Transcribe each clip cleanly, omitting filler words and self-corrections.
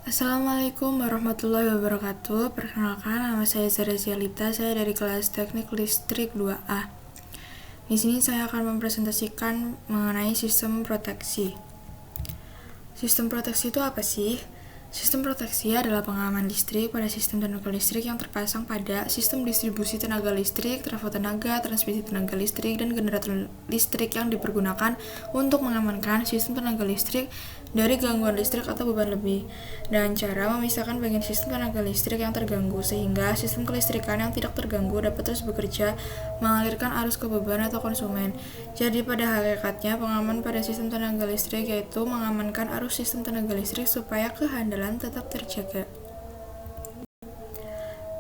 Assalamualaikum warahmatullahi wabarakatuh. Perkenalkan, nama saya Zara Zialita. Saya dari kelas Teknik Listrik 2A. Di sini saya akan mempresentasikan mengenai sistem proteksi. Sistem proteksi itu apa sih? Sistem proteksi adalah pengaman listrik pada sistem tenaga listrik yang terpasang pada sistem distribusi tenaga listrik, trafo tenaga, transmisi tenaga listrik, dan generator listrik yang dipergunakan untuk mengamankan sistem tenaga listrik dari gangguan listrik atau beban lebih, dan cara memisahkan bagian sistem tenaga listrik yang terganggu sehingga sistem kelistrikan yang tidak terganggu dapat terus bekerja mengalirkan arus ke beban atau konsumen. Jadi pada hakikatnya pengaman pada sistem tenaga listrik yaitu mengamankan arus sistem tenaga listrik supaya kehandalan tetap terjaga.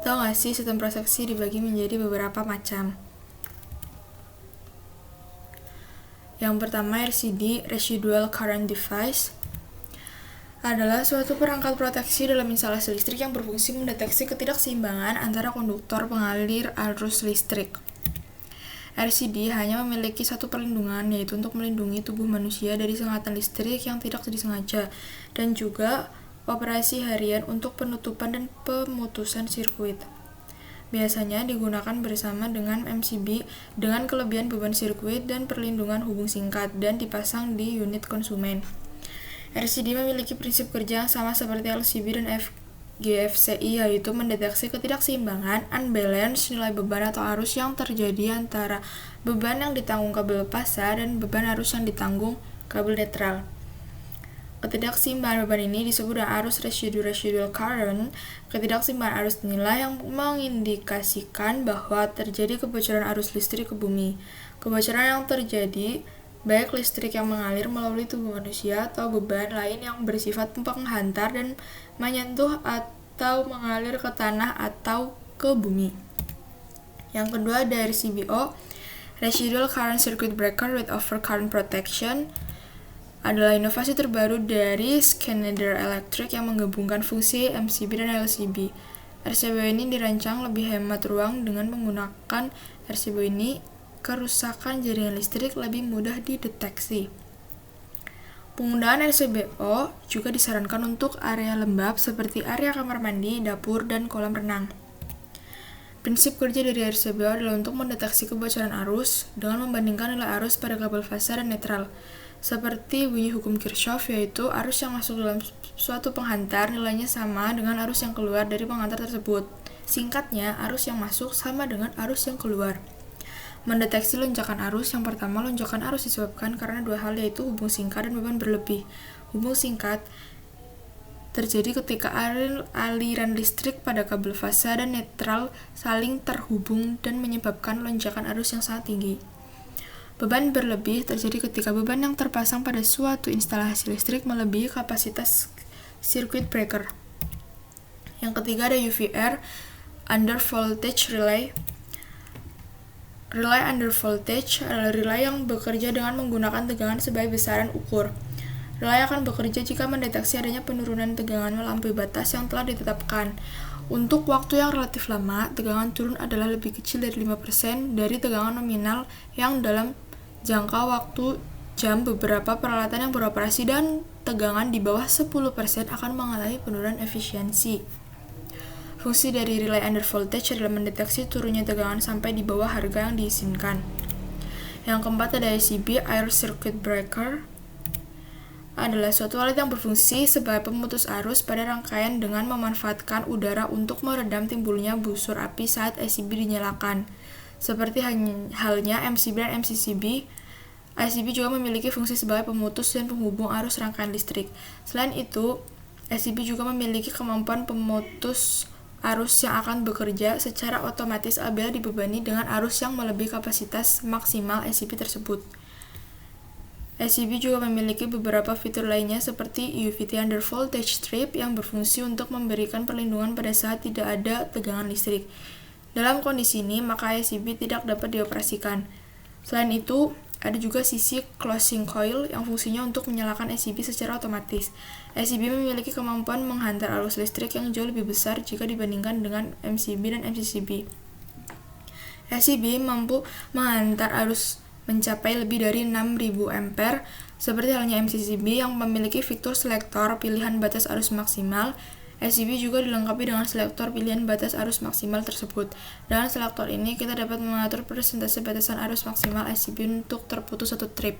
Tahu gak sih, sistem proteksi dibagi menjadi beberapa macam. Yang pertama, RCD, Residual Current Device, adalah suatu perangkat proteksi dalam instalasi listrik yang berfungsi mendeteksi ketidakseimbangan antara konduktor pengalir arus listrik. RCD hanya memiliki satu perlindungan, yaitu untuk melindungi tubuh manusia dari sengatan listrik yang tidak disengaja, dan juga operasi harian untuk penutupan dan pemutusan sirkuit. Biasanya digunakan bersama dengan MCB dengan kelebihan beban sirkuit dan perlindungan hubung singkat, dan dipasang di unit konsumen. RCD memiliki prinsip kerja yang sama seperti LCB dan GFCI, yaitu mendeteksi ketidakseimbangan, unbalance, nilai beban atau arus yang terjadi antara beban yang ditanggung kabel pasar dan beban arus yang ditanggung kabel netral. Ketidakseimbangan beban ini disebut dengan arus residual current. Ketidakseimbangan arus inilah yang mengindikasikan bahwa terjadi kebocoran arus listrik ke bumi. Kebocoran yang terjadi baik listrik yang mengalir melalui tubuh manusia atau beban lain yang bersifat penghantar dan menyentuh atau mengalir ke tanah atau ke bumi. Yang kedua ada RCBO, Residual Current Circuit Breaker with Overcurrent Protection, adalah inovasi terbaru dari Schneider Electric yang menggabungkan fungsi MCB dan LCB. RCBO ini dirancang lebih hemat ruang. Dengan menggunakan RCBO ini, kerusakan jaringan listrik lebih mudah dideteksi. Penggunaan RCBO juga disarankan untuk area lembab seperti area kamar mandi, dapur, dan kolam renang. Prinsip kerja dari RCBO adalah untuk mendeteksi kebocoran arus dengan membandingkan nilai arus pada kabel fase dan netral. Seperti bunyi hukum Kirchhoff, yaitu arus yang masuk dalam suatu penghantar nilainya sama dengan arus yang keluar dari penghantar tersebut. Singkatnya, arus yang masuk sama dengan arus yang keluar. Mendeteksi lonjakan arus, yang pertama, lonjakan arus disebabkan karena dua hal, yaitu hubung singkat dan beban berlebih. Hubung singkat terjadi ketika aliran listrik pada kabel fase dan netral saling terhubung dan menyebabkan lonjakan arus yang sangat tinggi. Beban berlebih terjadi ketika beban yang terpasang pada suatu instalasi listrik melebihi kapasitas circuit breaker. Yang ketiga ada UVR, Under Voltage Relay. Relay under voltage adalah relay yang bekerja dengan menggunakan tegangan sebagai besaran ukur. Relay akan bekerja jika mendeteksi adanya penurunan tegangan melampaui batas yang telah ditetapkan. Untuk waktu yang relatif lama, tegangan turun adalah lebih kecil dari 5% dari tegangan nominal yang dalam jangka waktu jam beberapa peralatan yang beroperasi, dan tegangan di bawah 10% akan mengalami penurunan efisiensi. Fungsi dari relay under voltage adalah mendeteksi turunnya tegangan sampai di bawah harga yang diizinkan. Yang keempat ada ICB, Air Circuit Breaker, adalah suatu alat yang berfungsi sebagai pemutus arus pada rangkaian dengan memanfaatkan udara untuk meredam timbulnya busur api saat ICB dinyalakan. Seperti halnya MCB dan MCCB, ICB juga memiliki fungsi sebagai pemutus dan penghubung arus rangkaian listrik. Selain itu, ICB juga memiliki kemampuan pemutus arus yang akan bekerja secara otomatis apabila dibebani dengan arus yang melebihi kapasitas maksimal ICB tersebut. ICB juga memiliki beberapa fitur lainnya seperti UVT under voltage strip yang berfungsi untuk memberikan perlindungan pada saat tidak ada tegangan listrik. Dalam kondisi ini, maka ICB tidak dapat dioperasikan. Selain itu, ada juga sisi closing coil yang fungsinya untuk menyalakan ICB secara otomatis. ICB memiliki kemampuan menghantar arus listrik yang jauh lebih besar jika dibandingkan dengan MCB dan MCCB. ICB mampu menghantar arus mencapai lebih dari 6.000 ampere Seperti halnya MCCB yang memiliki fitur selektor pilihan batas arus maksimal, SCB juga dilengkapi dengan selektor pilihan batas arus maksimal tersebut. Dengan selektor ini, kita dapat mengatur persentase batasan arus maksimal SCB untuk terputus satu trip.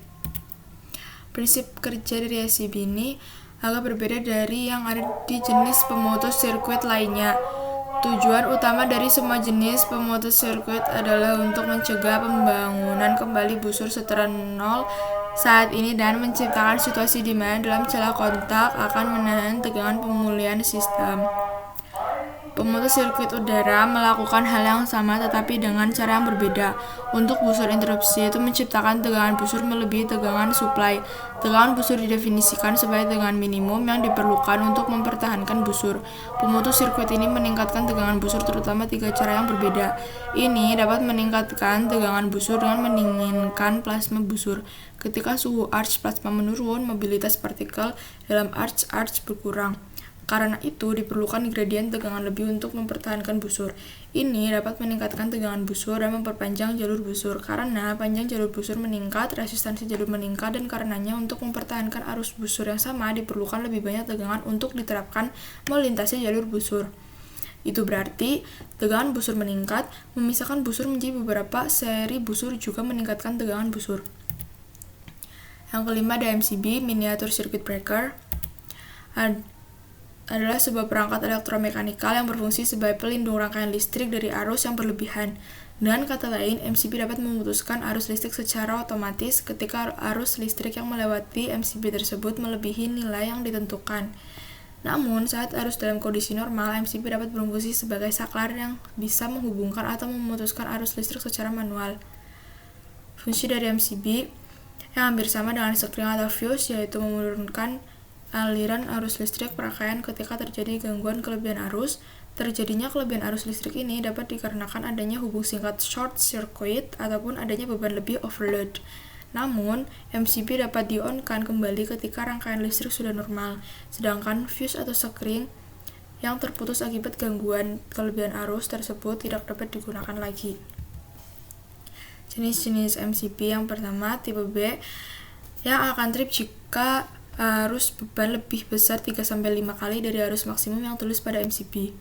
Prinsip kerja dari SCB ini agak berbeda dari yang ada di jenis pemutus sirkuit lainnya. Tujuan utama dari semua jenis pemutus sirkuit adalah untuk mencegah pembangunan kembali busur setara nol saat ini dan menciptakan situasi di mana dalam celah kontak akan menahan tegangan pemulihan sistem. Pemutus sirkuit udara melakukan hal yang sama tetapi dengan cara yang berbeda. Untuk busur interupsi itu menciptakan tegangan busur melebihi tegangan suplai. Tegangan busur didefinisikan sebagai tegangan minimum yang diperlukan untuk mempertahankan busur. Pemutus sirkuit ini meningkatkan tegangan busur terutama 3 cara yang berbeda. Ini dapat meningkatkan tegangan busur dengan mendinginkan plasma busur. Ketika suhu arch plasma menurun, mobilitas partikel dalam arch berkurang. Karena itu, diperlukan gradien tegangan lebih untuk mempertahankan busur. Ini dapat meningkatkan tegangan busur dan memperpanjang jalur busur. Karena panjang jalur busur meningkat, resistansi jalur meningkat, dan karenanya untuk mempertahankan arus busur yang sama, diperlukan lebih banyak tegangan untuk diterapkan melintasi jalur busur. Itu berarti, tegangan busur meningkat, memisahkan busur menjadi beberapa seri busur juga meningkatkan tegangan busur. Yang kelima ada MCB, Miniature Circuit Breaker. Adalah sebuah perangkat elektromekanikal yang berfungsi sebagai pelindung rangkaian listrik dari arus yang berlebihan. Dengan kata lain, MCB dapat memutuskan arus listrik secara otomatis ketika arus listrik yang melewati MCB tersebut melebihi nilai yang ditentukan. Namun, saat arus dalam kondisi normal, MCB dapat berfungsi sebagai saklar yang bisa menghubungkan atau memutuskan arus listrik secara manual. Fungsi dari MCB yang hampir sama dengan sekring atau fuse, yaitu menurunkan aliran arus listrik perangkaian ketika terjadi gangguan kelebihan arus. Terjadinya kelebihan arus listrik ini dapat dikarenakan adanya hubung singkat short circuit ataupun adanya beban lebih overload. Namun, MCB dapat di-on-kan kembali ketika rangkaian listrik sudah normal, sedangkan fuse atau sekring yang terputus akibat gangguan kelebihan arus tersebut tidak dapat digunakan lagi. Jenis-jenis MCB yang pertama, tipe B, yang akan trip jika arus beban lebih besar 3-5 kali dari arus maksimum yang tulis pada MCB.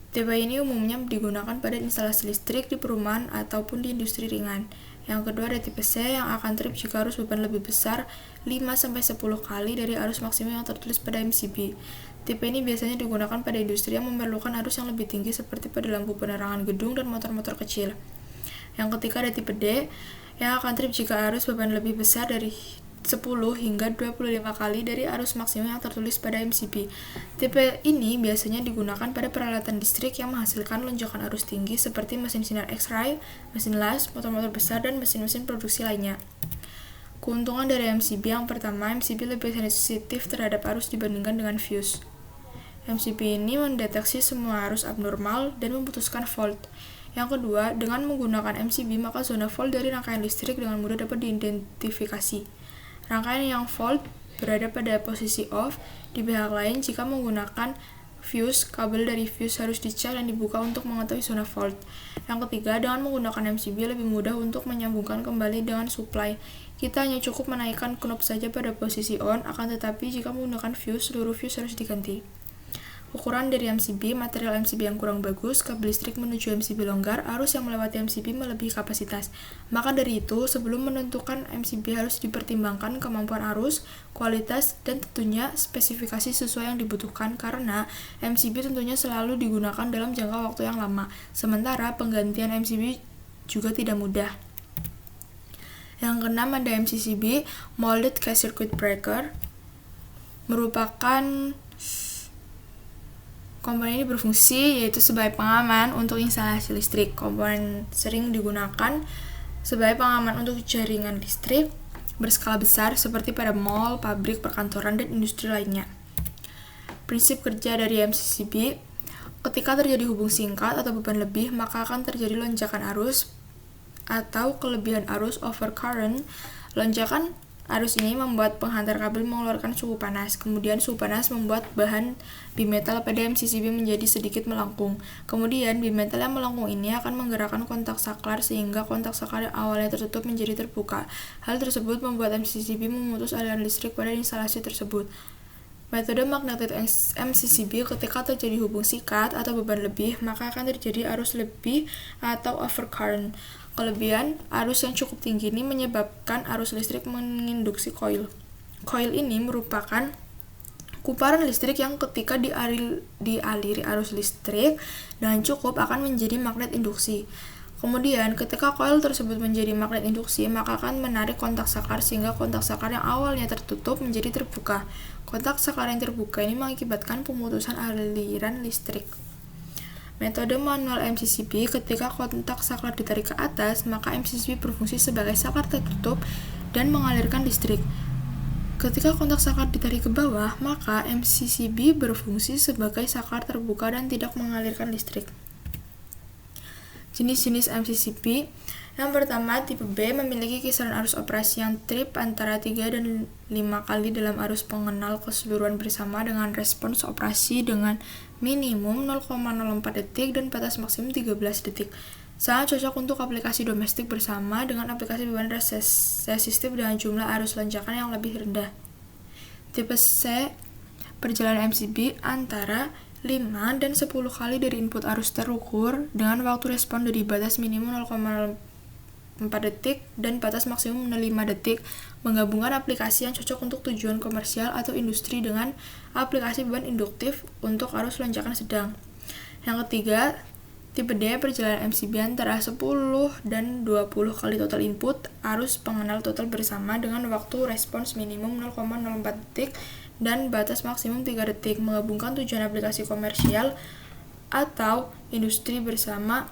Tipe ini umumnya digunakan pada instalasi listrik di perumahan ataupun di industri ringan. Yang kedua ada tipe C yang akan trip jika arus beban lebih besar 5-10 kali dari arus maksimum yang tertulis pada MCB. Tipe ini biasanya digunakan pada industri yang memerlukan arus yang lebih tinggi seperti pada lampu penerangan gedung dan motor-motor kecil. Yang ketiga ada tipe D yang akan trip jika arus beban lebih besar dari 10 hingga 25 kali dari arus maksimum yang tertulis pada MCB. Tipe ini biasanya digunakan pada peralatan listrik yang menghasilkan lonjakan arus tinggi seperti mesin sinar X-ray, mesin las, motor-motor besar, dan mesin-mesin produksi lainnya. Keuntungan dari MCB yang pertama, MCB lebih sensitif terhadap arus dibandingkan dengan fuse. MCB ini mendeteksi semua arus abnormal dan memutuskan fault. Yang kedua, dengan menggunakan MCB maka zona fault dari rangkaian listrik dengan mudah dapat diidentifikasi. Rangkaian yang fault berada pada posisi off. Di pihak lain, jika menggunakan fuse, kabel dari fuse harus dicek dan dibuka untuk mengetahui zona fault. Yang ketiga, dengan menggunakan MCB lebih mudah untuk menyambungkan kembali dengan supply. Kita hanya cukup menaikkan knob saja pada posisi on, akan tetapi jika menggunakan fuse, seluruh fuse harus diganti. Ukuran dari MCB, material MCB yang kurang bagus, kabel listrik menuju MCB longgar, arus yang melewati MCB melebihi kapasitas. Maka dari itu, sebelum menentukan MCB harus dipertimbangkan kemampuan arus, kualitas, dan tentunya spesifikasi sesuai yang dibutuhkan karena MCB tentunya selalu digunakan dalam jangka waktu yang lama. Sementara penggantian MCB juga tidak mudah. Yang keenam ada MCCB, Molded Case Circuit Breaker, merupakan komponen ini berfungsi yaitu sebagai pengaman untuk instalasi listrik. Komponen sering digunakan sebagai pengaman untuk jaringan listrik berskala besar seperti pada mall, pabrik, perkantoran, dan industri lainnya. Prinsip kerja dari MCCB, ketika terjadi hubung singkat atau beban lebih, maka akan terjadi lonjakan arus atau kelebihan arus overcurrent. Lonjakan Arus ini membuat penghantar kabel mengeluarkan suhu panas. Kemudian suhu panas membuat bahan bimetal pada MCCB menjadi sedikit melengkung. Kemudian bimetal yang melengkung ini akan menggerakkan kontak saklar sehingga kontak saklar yang awalnya tertutup menjadi terbuka. Hal tersebut membuat MCCB memutus aliran listrik pada instalasi tersebut. Metode magnetic MCCB ketika terjadi hubung sikat atau beban lebih, maka akan terjadi arus lebih atau overcurrent. Kelebihan arus yang cukup tinggi ini menyebabkan arus listrik menginduksi koil. Koil ini merupakan kumparan listrik yang ketika dialiri arus listrik dan cukup akan menjadi magnet induksi. Kemudian, ketika koil tersebut menjadi magnet induksi, maka akan menarik kontak saklar sehingga kontak saklar yang awalnya tertutup menjadi terbuka. Kontak saklar yang terbuka ini mengakibatkan pemutusan aliran listrik. Metode manual MCCB, ketika kontak saklar ditarik ke atas, maka MCCB berfungsi sebagai saklar tertutup dan mengalirkan listrik. Ketika kontak saklar ditarik ke bawah, maka MCCB berfungsi sebagai saklar terbuka dan tidak mengalirkan listrik. Jenis-jenis MCCB. Yang pertama, tipe B memiliki kisaran arus operasi yang trip antara 3 dan 5 kali dalam arus pengenal keseluruhan bersama dengan respons operasi dengan minimum 0,04 detik dan batas maksimum 13 detik. Sangat cocok untuk aplikasi domestik bersama dengan aplikasi beban resistif dengan jumlah arus lonjakan yang lebih rendah. Tipe C, perjalanan MCCB antara 5 dan 10 kali dari input arus terukur dengan waktu respon dari batas minimum 0,04 detik dan batas maksimum 5 detik, menggabungkan aplikasi yang cocok untuk tujuan komersial atau industri dengan aplikasi beban induktif untuk arus lonjakan sedang. Yang ketiga, tipe D, perjalanan MCCB antara 10 dan 20 kali total input arus pengenal total bersama dengan waktu respons minimum 0,04 detik dan batas maksimum 3 detik, menggabungkan tujuan aplikasi komersial atau industri bersama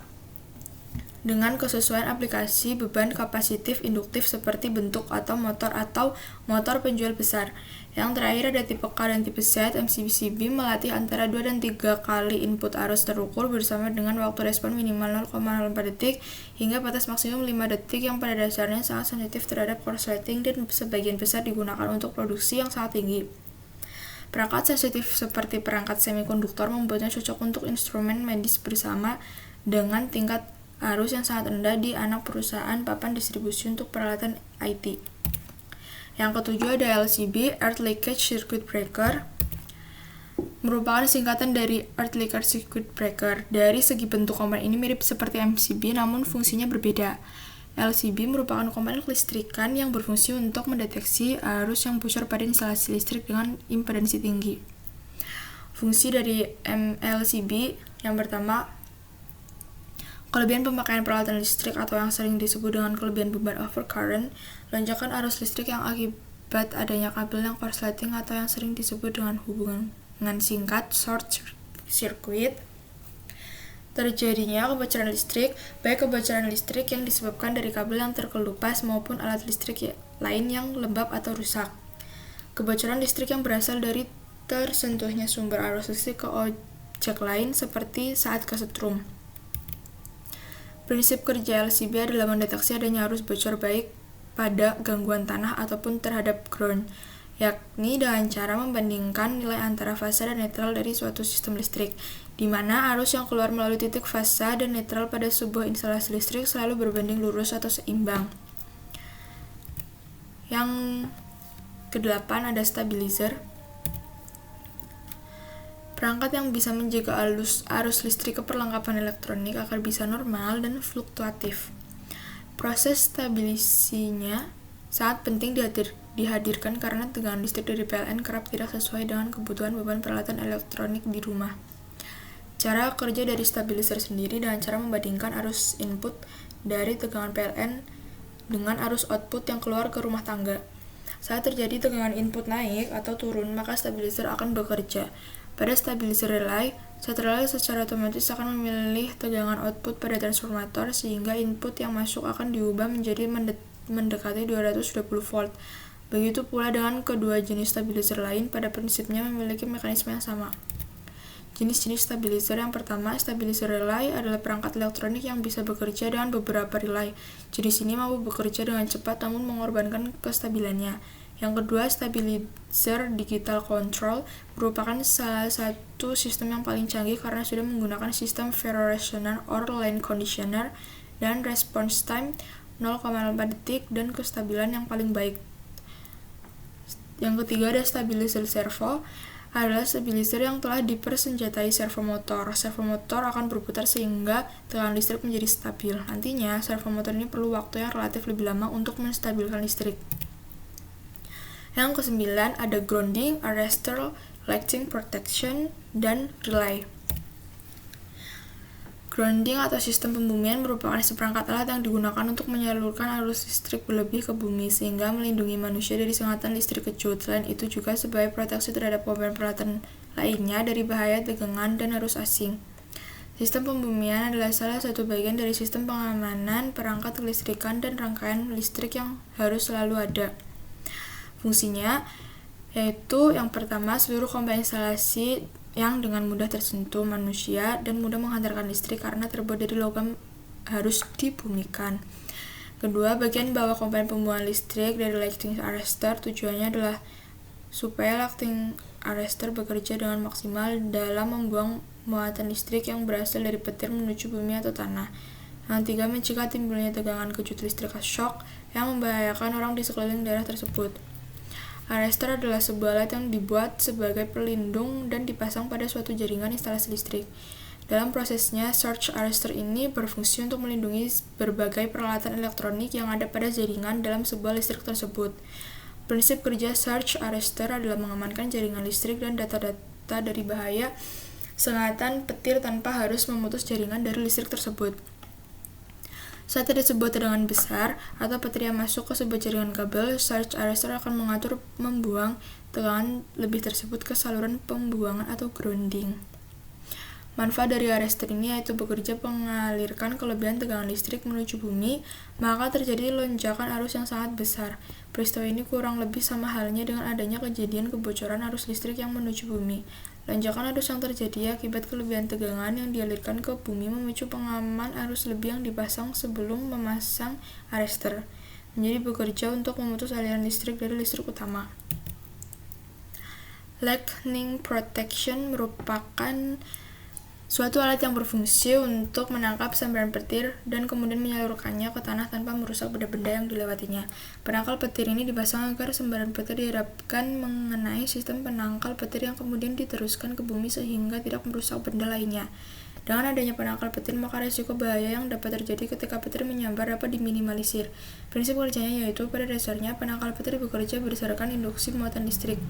dengan kesesuaian aplikasi beban kapasitif induktif seperti bentuk atau motor penjual besar. Yang terakhir ada tipe K dan tipe Z. MCCB melatih antara 2 dan 3 kali input arus terukur bersama dengan waktu respon minimal 0,04 detik hingga batas maksimum 5 detik yang pada dasarnya sangat sensitif terhadap korsleting dan sebagian besar digunakan untuk produksi yang sangat tinggi. Perangkat sensitif seperti perangkat semikonduktor membuatnya cocok untuk instrumen medis bersama dengan tingkat arus yang sangat rendah di anak perusahaan papan distribusi untuk peralatan IT. Yang ketujuh ada LCB, Earth Leakage Circuit Breaker, merupakan singkatan dari Earth Leakage Circuit Breaker. Dari segi bentuk komponen ini mirip seperti MCCB namun fungsinya berbeda. LCB merupakan komponen kelistrikan yang berfungsi untuk mendeteksi arus yang bocor pada instalasi listrik dengan impedansi tinggi. Fungsi dari LCB yang pertama, kelebihan pemakaian peralatan listrik atau yang sering disebut dengan kelebihan beban overcurrent, lonjakan arus listrik yang akibat adanya kabel yang korsleting atau yang sering disebut dengan hubungan singkat short circuit, terjadinya kebocoran listrik, baik kebocoran listrik yang disebabkan dari kabel yang terkelupas maupun alat listrik lain yang lembab atau rusak. Kebocoran listrik yang berasal dari tersentuhnya sumber arus listrik ke objek lain seperti saat kesetrum. Prinsip kerja LCB adalah mendeteksi adanya arus bocor baik pada gangguan tanah ataupun terhadap ground, yakni dengan cara membandingkan nilai antara fasa dan netral dari suatu sistem listrik, di mana arus yang keluar melalui titik fasa dan netral pada sebuah instalasi listrik selalu berbanding lurus atau seimbang. Yang kedelapan ada stabilizer. Perangkat yang bisa menjaga arus listrik ke perlengkapan elektronik agar bisa normal dan fluktuatif. Proses stabilisinya sangat penting dihadirkan karena tegangan listrik dari PLN kerap tidak sesuai dengan kebutuhan beban peralatan elektronik di rumah. Cara kerja dari stabilizer sendiri dengan cara membandingkan arus input dari tegangan PLN dengan arus output yang keluar ke rumah tangga. Saat terjadi tegangan input naik atau turun, maka stabilizer akan bekerja. Pada stabilizer relay, relay secara otomatis akan memilih tegangan output pada transformator sehingga input yang masuk akan diubah menjadi mendekati 220 volt. Begitu pula dengan kedua jenis stabilizer lain, pada prinsipnya memiliki mekanisme yang sama. Jenis-jenis stabilizer yang pertama, stabilizer relay adalah perangkat elektronik yang bisa bekerja dengan beberapa relay. Jenis ini mampu bekerja dengan cepat namun mengorbankan kestabilannya. Yang kedua, stabilizer digital control merupakan salah satu sistem yang paling canggih karena sudah menggunakan sistem ferroresonance or line conditioner dan response time 0,04 detik dan kestabilan yang paling baik. Yang ketiga ada stabilizer servo, adalah stabilizer yang telah dipersenjatai servomotor. Servomotor akan berputar sehingga tekanan listrik menjadi stabil. Nantinya, servomotor ini perlu waktu yang relatif lebih lama untuk menstabilkan listrik. Yang kesembilan ada grounding, arrestor, lighting protection, dan relay. Grounding atau sistem pembumian merupakan seperangkat alat yang digunakan untuk menyalurkan arus listrik berlebih ke bumi sehingga melindungi manusia dari sengatan listrik kejut. Selain itu juga sebagai proteksi terhadap komponen peralatan lainnya dari bahaya tegangan dan arus asing. Sistem pembumian adalah salah satu bagian dari sistem pengamanan perangkat kelistrikan dan rangkaian listrik yang harus selalu ada. Fungsinya yaitu yang pertama, seluruh komponen instalasi yang dengan mudah tersentuh manusia dan mudah menghantarkan listrik karena terbuat dari logam harus dibumikan. Kedua, bagian bawah komponen pembuangan listrik dari lighting arrestor tujuannya adalah supaya lighting arrestor bekerja dengan maksimal dalam membuang muatan listrik yang berasal dari petir menuju bumi atau tanah. Yang tiga, mencegah timbulnya tegangan kejut listrik shock yang membahayakan orang di sekeliling daerah tersebut. Arrestor adalah sebuah alat yang dibuat sebagai pelindung dan dipasang pada suatu jaringan instalasi listrik. Dalam prosesnya, surge arrestor ini berfungsi untuk melindungi berbagai peralatan elektronik yang ada pada jaringan dalam sebuah listrik tersebut. Prinsip kerja surge arrestor adalah mengamankan jaringan listrik dan data-data dari bahaya sengatan petir tanpa harus memutus jaringan dari listrik tersebut. Saat ada sebuah tegangan besar atau petir yang masuk ke sebuah jaringan kabel, surge arrestor akan mengatur membuang tegangan lebih tersebut ke saluran pembuangan atau grounding. Manfaat dari arrestor ini yaitu bekerja mengalirkan kelebihan tegangan listrik menuju bumi, maka terjadi lonjakan arus yang sangat besar. Peristiwa ini kurang lebih sama halnya dengan adanya kejadian kebocoran arus listrik yang menuju bumi. Lonjakan arus yang terjadi akibat kelebihan tegangan yang dialirkan ke bumi memicu pengaman arus lebih yang dipasang sebelum memasang arrestor, menjadi bekerja untuk memutus aliran listrik dari listrik utama. Lightning protection merupakan suatu alat yang berfungsi untuk menangkap sambaran petir dan kemudian menyalurkannya ke tanah tanpa merusak benda-benda yang dilewatinya. Penangkal petir ini dipasang agar sambaran petir diharapkan mengenai sistem penangkal petir yang kemudian diteruskan ke bumi sehingga tidak merusak benda lainnya. Dengan adanya penangkal petir, maka risiko bahaya yang dapat terjadi ketika petir menyambar dapat diminimalisir. Prinsip kerjanya yaitu pada dasarnya penangkal petir bekerja berdasarkan induksi muatan listrik.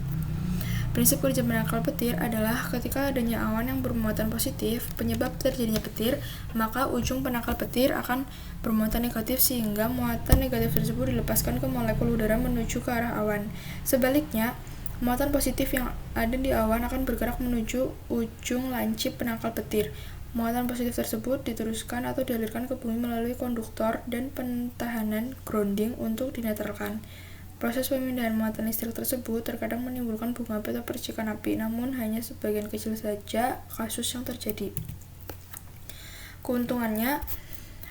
Prinsip kerja penangkal petir adalah ketika adanya awan yang bermuatan positif, penyebab terjadinya petir, maka ujung penangkal petir akan bermuatan negatif sehingga muatan negatif tersebut dilepaskan ke molekul udara menuju ke arah awan. Sebaliknya, muatan positif yang ada di awan akan bergerak menuju ujung lancip penangkal petir. Muatan positif tersebut diteruskan atau dialirkan ke bumi melalui konduktor dan pentahanan grounding untuk dinetralkan. Proses pemindahan muatan listrik tersebut terkadang menimbulkan bunga api atau percikan api, namun hanya sebagian kecil saja kasus yang terjadi. Keuntungannya,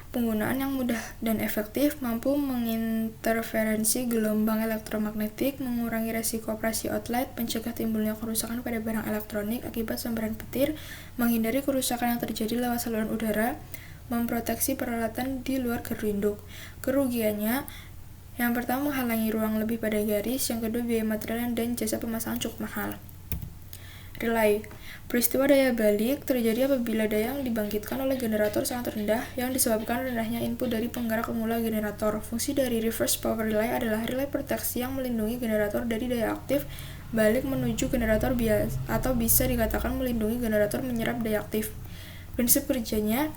penggunaan yang mudah dan efektif mampu menginterferensi gelombang elektromagnetik, mengurangi resiko operasi outlet, mencegah timbulnya kerusakan pada barang elektronik akibat sambaran petir, menghindari kerusakan yang terjadi lewat saluran udara, memproteksi peralatan di luar gardu induk. Kerugiannya, yang pertama menghalangi ruang lebih pada garis, yang kedua biaya material dan jasa pemasangan cukup mahal. Relay. Peristiwa daya balik terjadi apabila daya yang dibangkitkan oleh generator sangat rendah yang disebabkan rendahnya input dari penggerak pemula generator. Fungsi dari reverse power relay adalah relay proteksi yang melindungi generator dari daya aktif balik menuju generator biasa atau bisa dikatakan melindungi generator menyerap daya aktif. Prinsip kerjanya,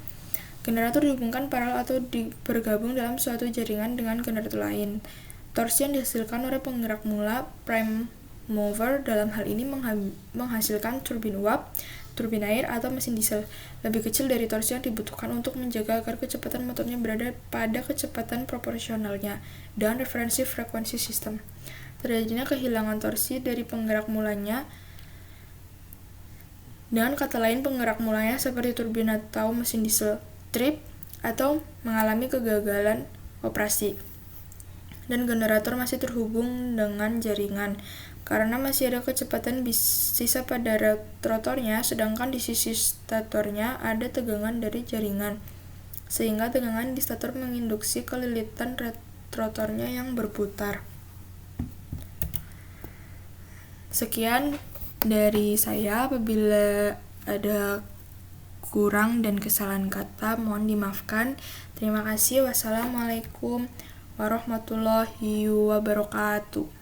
generator dihubungkan paralel atau bergabung dalam suatu jaringan dengan generator lain. Torsi yang dihasilkan oleh penggerak mula prime mover dalam hal ini menghasilkan turbin uap, turbin air, atau mesin diesel lebih kecil dari torsi yang dibutuhkan untuk menjaga agar kecepatan motornya berada pada kecepatan proporsionalnya dengan referensi frekuensi sistem. Terjadinya kehilangan torsi dari penggerak mulanya Dengan kata lain, penggerak mulanya seperti turbin atau mesin diesel trip atau mengalami kegagalan operasi. Dan generator masih terhubung dengan jaringan karena masih ada kecepatan sisa pada rotornya, sedangkan di sisi statornya ada tegangan dari jaringan, sehingga tegangan di stator menginduksi kelilitan rotornya yang berputar. Sekian dari saya. Apabila ada kurang dan kesalahan kata, mohon dimaafkan. Terima kasih. Wassalamualaikum warahmatullahi wabarakatuh.